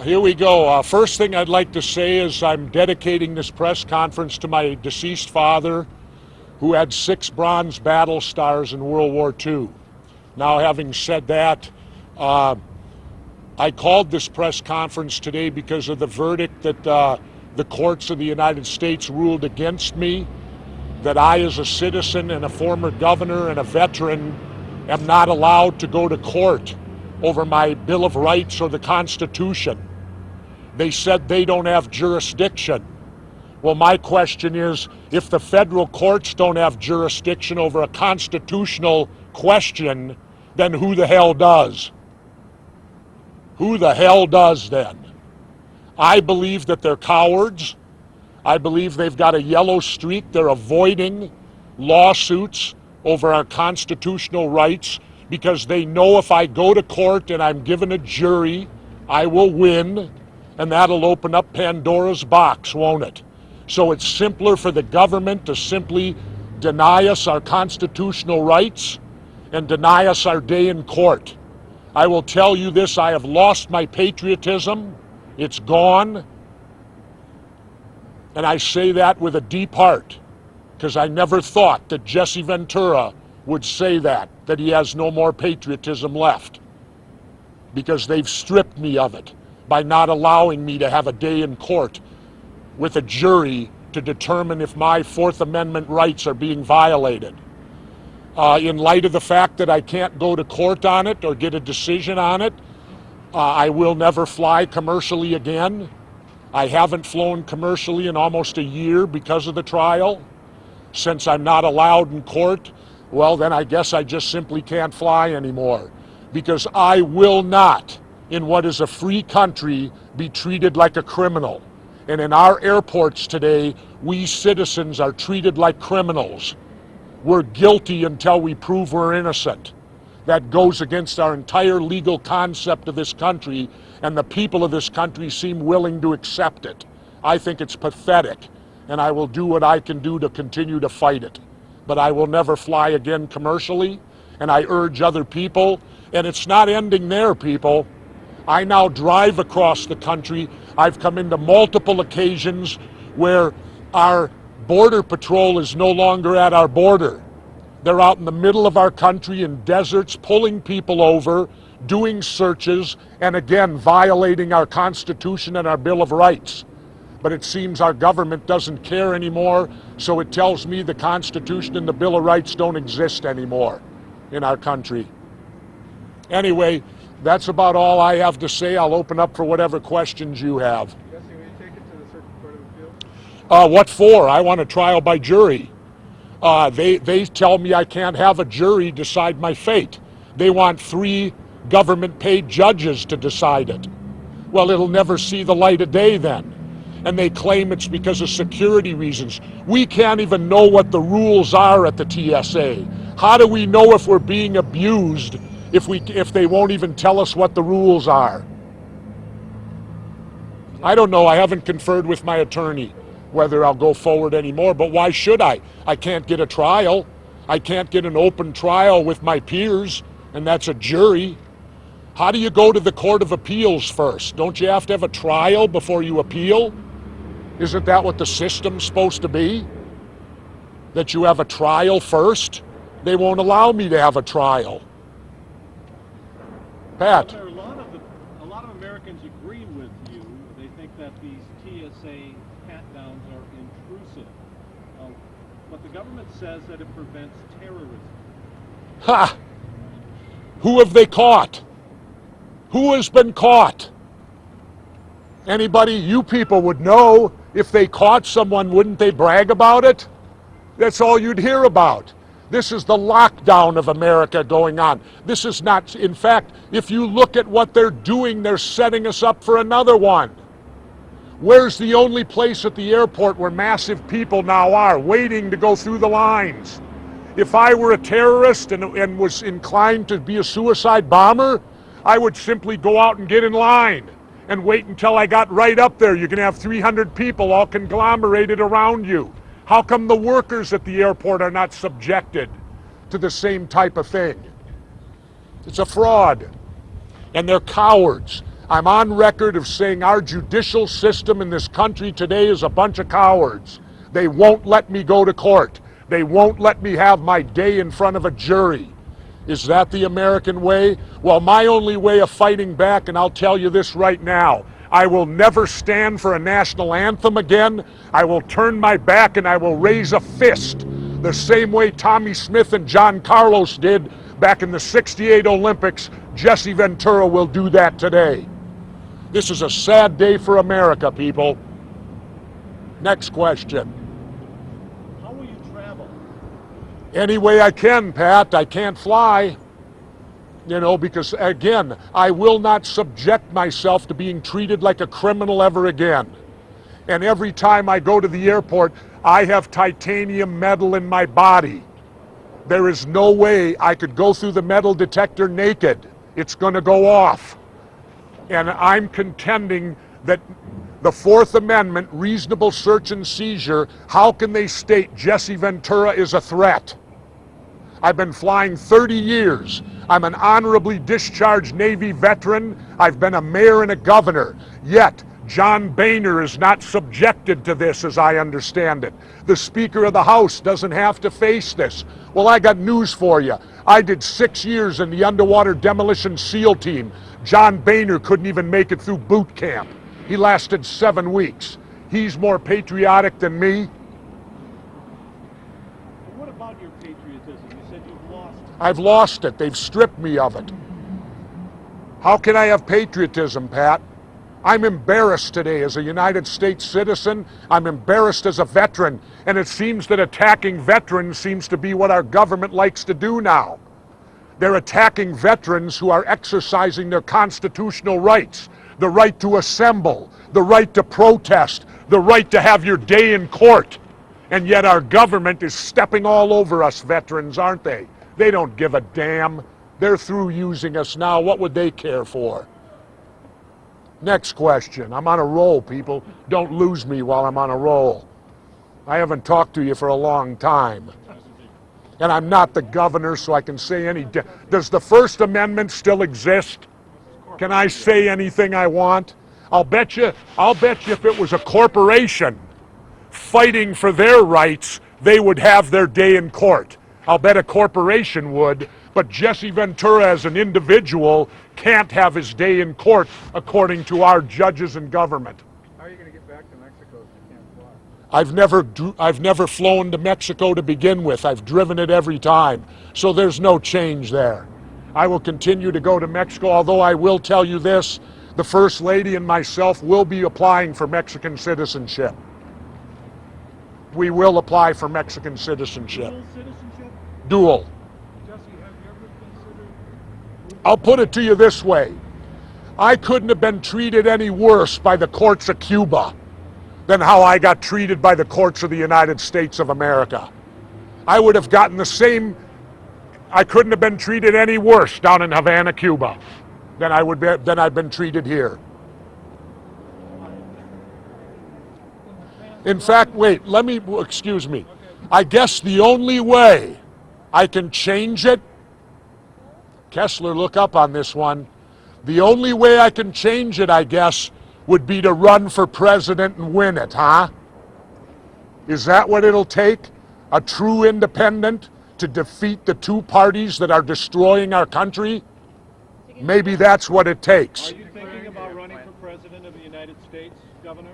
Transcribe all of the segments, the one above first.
Here we go. First thing I'd like to say is I'm dedicating this press conference to my deceased father, who had 6 bronze battle stars in World War II. Now, having said that, I called this press conference today because of the verdict that the courts of the United States ruled against me, that I, as a citizen and a former governor and a veteran, am not allowed to go to court over my Bill of Rights or the Constitution. They said they don't have jurisdiction. Well, my question is, if the federal courts don't have jurisdiction over a constitutional question, then who the hell does? Who the hell does then? I believe that they're cowards. I believe they've got a yellow streak. They're avoiding lawsuits over our constitutional rights because they know if I go to court and I'm given a jury, I will win, and that'll open up Pandora's box, won't it? So it's simpler for the government to simply deny us our constitutional rights and deny us our day in court. I will tell you this, I have lost my patriotism. It's gone. And I say that with a deep heart, because I never thought that Jesse Ventura would say that he has no more patriotism left, because they've stripped me of it by not allowing me to have a day in court with a jury to determine if my Fourth Amendment rights are being violated. In light of the fact that I can't go to court on it or get a decision on it, I will never fly commercially again. I haven't flown commercially in almost a year because of the trial. Since I'm not allowed in court, well, then I guess I just simply can't fly anymore, because I will not, in what is a free country, be treated like a criminal. And in our airports today, we citizens are treated like criminals. We're guilty until we prove we're innocent. That goes against our entire legal concept of this country, and the people of this country seem willing to accept it. I think it's pathetic, and I will do what I can do to continue to fight it. But I will never fly again commercially, and I urge other people, and it's not ending there, people. I now drive across the country. I've come into multiple occasions where our Border Patrol is no longer at our border. They're out in the middle of our country in deserts, pulling people over, doing searches, and again, violating our Constitution and our Bill of Rights. But it seems our government doesn't care anymore, so it tells me the Constitution and the Bill of Rights don't exist anymore in our country. Anyway, that's about all I have to say. I'll open up for whatever questions you have. Jesse, will you take it to the Circuit Court of Appeals? What for? I want a trial by jury. They tell me I can't have a jury decide my fate. They want 3 government-paid judges to decide it. Well, it'll never see the light of day then. And they claim it's because of security reasons. We can't even know what the rules are at the TSA. How do we know if we're being abused if they won't even tell us what the rules are? I don't know. I haven't conferred with my attorney whether I'll go forward anymore, but why should I? I can't get a trial. I can't get an open trial with my peers, and that's a jury. How do you go to the Court of Appeals first? Don't you have to have a trial before you appeal? Isn't that what the system's supposed to be? That you have a trial first? They won't allow me to have a trial. Pat? A lot of Americans agree with you. They think that these TSA pat-downs are intrusive. But the government says that it prevents terrorism. Ha! Who have they caught? Who has been caught? Anybody? You people would know. If they caught someone, wouldn't they brag about it? That's all you'd hear about. This is the lockdown of America going on. This is not, in fact, if you look at what they're doing, they're setting us up for another one. Where's the only place at the airport where massive people now are, waiting to go through the lines? If I were a terrorist and was inclined to be a suicide bomber, I would simply go out and get in line and wait until I got right up there. You can have 300 people all conglomerated around you. How come the workers at the airport are not subjected to the same type of thing? It's a fraud. And they're cowards. I'm on record of saying our judicial system in this country today is a bunch of cowards. They won't let me go to court. They won't let me have my day in front of a jury. Is that the American way? Well, my only way of fighting back, and I'll tell you this right now, I will never stand for a national anthem again. I will turn my back and I will raise a fist the same way Tommy Smith and John Carlos did back in the '68 Olympics. Jesse Ventura will do that today. This is a sad day for America, people. Next question. How will you travel? Any way I can, Pat. I can't fly. You know, because again, I will not subject myself to being treated like a criminal ever again. And every time I go to the airport, I have titanium metal in my body. There is no way I could go through the metal detector naked. It's going to go off. And I'm contending that the Fourth Amendment, reasonable search and seizure, how can they state Jesse Ventura is a threat? I've been flying 30 years. I'm an honorably discharged Navy veteran. I've been a mayor and a governor. Yet, John Boehner is not subjected to this as I understand it. The Speaker of the House doesn't have to face this. Well, I got news for you. I did 6 years in the underwater demolition SEAL team. John Boehner couldn't even make it through boot camp. He lasted 7 weeks. He's more patriotic than me. What about your patriotism? You said you've lost it. I've lost it. They've stripped me of it. How can I have patriotism, Pat? I'm embarrassed today as a United States citizen. I'm embarrassed as a veteran. And it seems that attacking veterans seems to be what our government likes to do now. They're attacking veterans who are exercising their constitutional rights. The right to assemble, the right to protest, the right to have your day in court. And yet our government is stepping all over us veterans, aren't they? They don't give a damn. They're through using us now. What would they care for? Next question. I'm on a roll, people. Don't lose me while I'm on a roll. I haven't talked to you for a long time. And I'm not the governor, so I can say any... Does the First Amendment still exist? Can I say anything I want? I'll bet you if it was a corporation fighting for their rights, they would have their day in court. I'll bet a corporation would, but Jesse Ventura as an individual can't have his day in court according to our judges and government. How are you going to get back to Mexico if you can't fly? I've never flown to Mexico to begin with. I've driven it every time. So there's no change there. I will continue to go to Mexico, although I will tell you this, the First Lady and myself will be applying for Mexican citizenship. We will apply for Mexican citizenship. Dual citizenship? Dual. Jesse, have you ever considered... I'll put it to you this way. I couldn't have been treated any worse by the courts of Cuba than how I got treated by the courts of the United States of America. I would have gotten the same... I couldn't have been treated any worse down in Havana, Cuba than I've been treated here. In fact, wait, excuse me. I guess the only way I can change it, Kessler, look up on this one. The only way I can change it, I guess, would be to run for president and win it, huh? Is that what it'll take? A true independent to defeat the two parties that are destroying our country? Maybe that's what it takes. Are you thinking about running for president of the United States, Governor?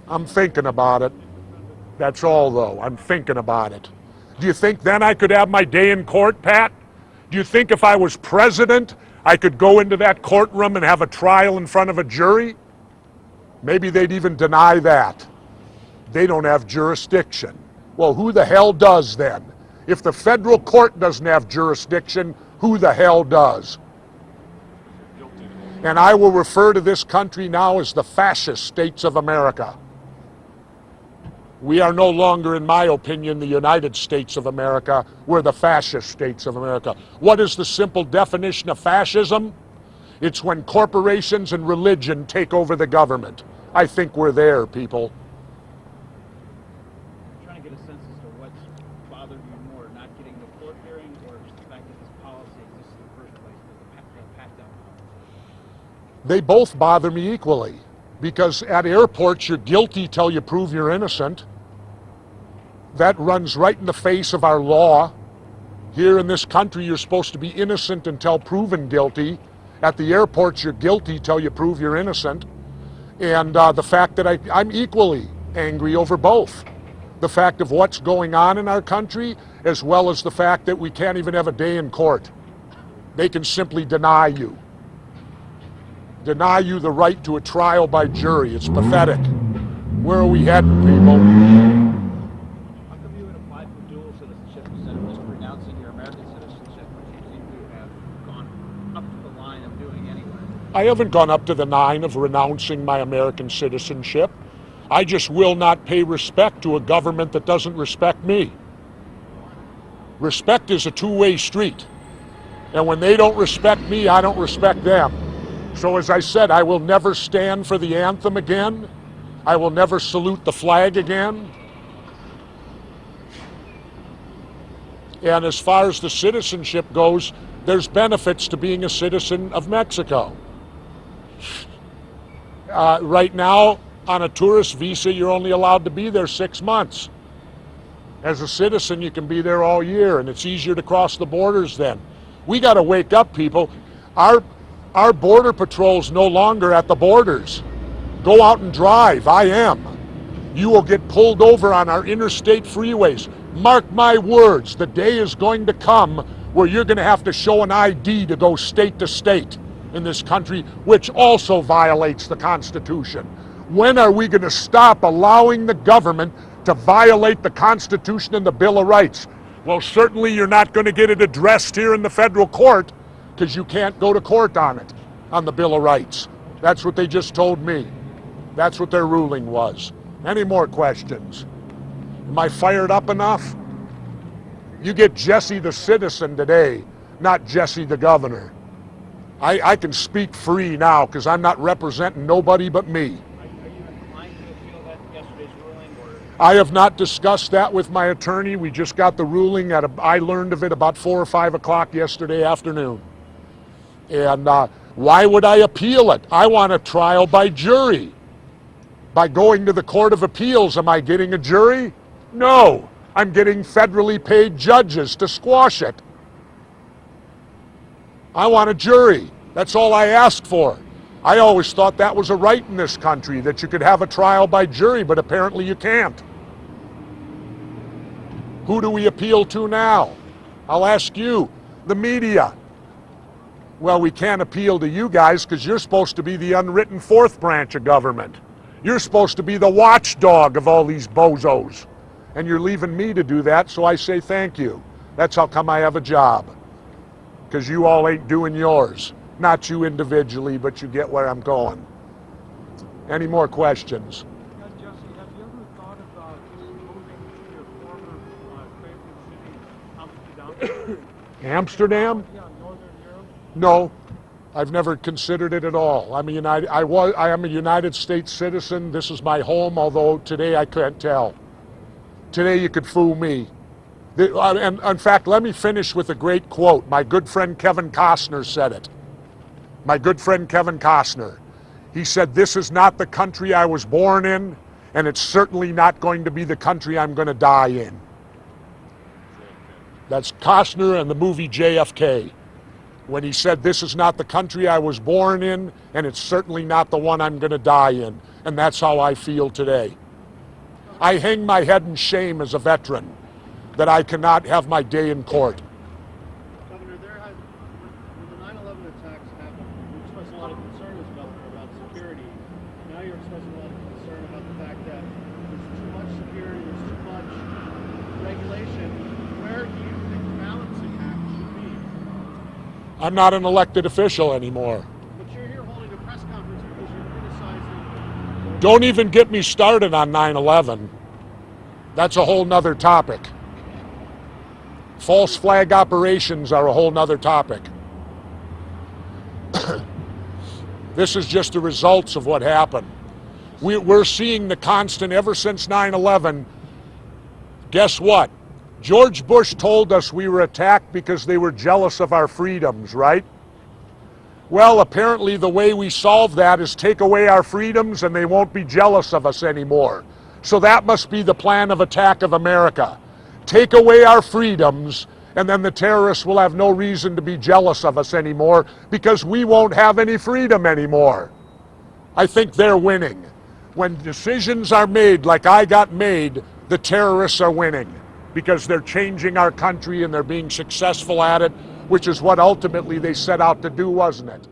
I'm thinking about it. That's all, though. I'm thinking about it. Do you think then I could have my day in court, Pat? Do you think if I was president, I could go into that courtroom and have a trial in front of a jury? Maybe they'd even deny that. They don't have jurisdiction. Well, who the hell does then? If the federal court doesn't have jurisdiction, who the hell does? And I will refer to this country now as the fascist states of America. We are no longer, in my opinion, the United States of America. We're the fascist states of America. What is the simple definition of fascism? It's when corporations and religion take over the government. I think we're there, people. I'm trying to get a sense as to what's bothered you more, not getting the court hearing or just the fact that this policy exists in the first place, the pat-down policy. They both bother me equally, because at airports you're guilty till you prove you're innocent. That runs right in the face of our law. Here in this country, you're supposed to be innocent until proven guilty. At the airports, you're guilty till you prove you're innocent. And the fact that I'm equally angry over both. The fact of what's going on in our country, as well as the fact that we can't even have a day in court. They can simply deny you. Deny you the right to a trial by jury. It's pathetic. Where are we heading, people? How come you had applied for dual citizenship instead of just renouncing your American citizenship, which you seem to have gone up to the line of doing anyway? I haven't gone up to the line of renouncing my American citizenship. I just will not pay respect to a government that doesn't respect me. Respect is a two-way street. And when they don't respect me, I don't respect them. So as I said, I will never stand for the anthem again. I will never salute the flag again. And as far as the citizenship goes, there's benefits to being a citizen of Mexico. Right now, on a tourist visa, you're only allowed to be there 6 months. As a citizen, you can be there all year, and it's easier to cross the borders then. We got to wake up, people. Our border patrol's no longer at the borders. Go out and drive. I am. You will get pulled over on our interstate freeways. Mark my words, the day is going to come where you're going to have to show an ID to go state to state in this country, which also violates the Constitution. When are we going to stop allowing the government to violate the Constitution and the Bill of Rights? Well, certainly you're not going to get it addressed here in the federal court, because you can't go to court on it, on the Bill of Rights. That's what they just told me. That's what their ruling was. Any more questions? Am I fired up enough? You get Jesse the citizen today, not Jesse the governor. I can speak free now because I'm not representing nobody but me. Are you inclined to appeal that yesterday's ruling, or? I have not discussed that with my attorney. We just got the ruling. I learned of it about 4 or 5 o'clock yesterday afternoon. And why would I appeal it? I want a trial by jury. By going to the Court of Appeals, am I getting a jury? No, I'm getting federally paid judges to squash it. I want a jury. That's all I asked for. I always thought that was a right in this country, that you could have a trial by jury, but apparently you can't. Who do we appeal to now? I'll ask you, the media. Well, we can't appeal to you guys because you're supposed to be the unwritten fourth branch of government. You're supposed to be the watchdog of all these bozos. And you're leaving me to do that, so I say thank you. That's how come I have a job. Because you all ain't doing yours. Not you individually, but you get where I'm going. Any more questions? Yeah, Jesse, have you ever thought about moving to your former favorite city, Amsterdam? Amsterdam? Yeah, Northern Europe. No, I've never considered it at all. I mean, I am a United States citizen. This is my home, although today I can't tell. Today you could fool me. And in fact, let me finish with a great quote. My good friend Kevin Costner said it. My good friend Kevin Costner. He said, "This is not the country I was born in, and it's certainly not going to be the country I'm going to die in." That's Costner and the movie JFK. When he said, "This is not the country I was born in, and it's certainly not the one I'm going to die in." And that's how I feel today. I hang my head in shame as a veteran that I cannot have my day in court. Governor, when the 9/11 attacks happened, you expressed a lot of concern about security. Now you're expressing a lot of concern about the fact that there's too much security, there's too much regulation. Where do you think the balancing act should be? I'm not an elected official anymore. But you're here holding a press conference because you're criticizing. Don't even get me started on 9/11. That's a whole nother topic. False flag operations are a whole nother topic. This is just the results of what happened. We're seeing the constant ever since 9/11. Guess what? George Bush told us we were attacked because they were jealous of our freedoms, right? Well, apparently the way we solve that is take away our freedoms and they won't be jealous of us anymore. So that must be the plan of attack of America. Take away our freedoms and then the terrorists will have no reason to be jealous of us anymore because we won't have any freedom anymore. I think they're winning. When decisions are made like I got made, the terrorists are winning because they're changing our country and they're being successful at it, which is what ultimately they set out to do, wasn't it?